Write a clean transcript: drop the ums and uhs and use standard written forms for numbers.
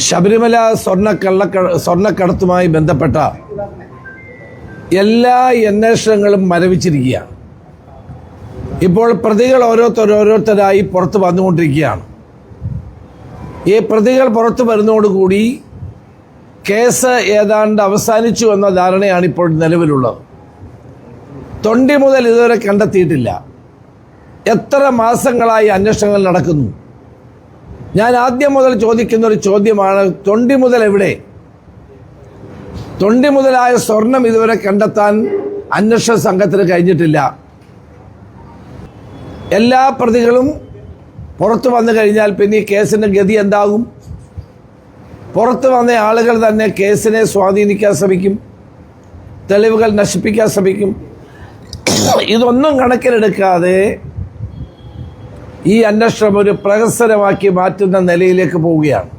ശബരിമല സ്വർണ്ണക്കടത്തുമായി ബന്ധപ്പെട്ട എല്ലാ അന്വേഷണങ്ങളും മരവിച്ചിരിക്കുകയാണ്. ഇപ്പോൾ പ്രതികൾ ഓരോരുത്തരായി പുറത്ത് വന്നുകൊണ്ടിരിക്കുകയാണ്. ഈ പ്രതികൾ പുറത്തു വരുന്നതോടുകൂടി കേസ് ഏതാണ്ട് അവസാനിച്ചു എന്ന ധാരണയാണ് ഇപ്പോൾ നിലവിലുള്ളത്. തൊണ്ടി മുതൽ ഇതുവരെ കണ്ടെത്തിയിട്ടില്ല. എത്ര മാസങ്ങളായി അന്വേഷണങ്ങൾ നടക്കുന്നു? ഞാൻ ആദ്യം മുതൽ ചോദിക്കുന്ന ഒരു ചോദ്യമാണ്, തൊണ്ടി മുതൽ എവിടെ? തൊണ്ടി മുതലായ സ്വർണം ഇതുവരെ കണ്ടെത്താൻ അന്വേഷണ സംഘത്തിന് കഴിഞ്ഞിട്ടില്ല. എല്ലാ പ്രതികളും പുറത്തു വന്നു കഴിഞ്ഞാൽ പിന്നെ ഈ കേസിന്റെ ഗതി എന്താകും? പുറത്തു വന്ന ആളുകൾ തന്നെ കേസിനെ സ്വാധീനിക്കാൻ ശ്രമിക്കും, തെളിവുകൾ നശിപ്പിക്കാൻ ശ്രമിക്കും. ഇതൊന്നും കണക്കിലെടുക്കാതെ ഈ അന്വേഷണം ഒരു പ്രഹസനമാക്കി മാറ്റുന്ന നിലയിലേക്ക് പോവുകയാണ്.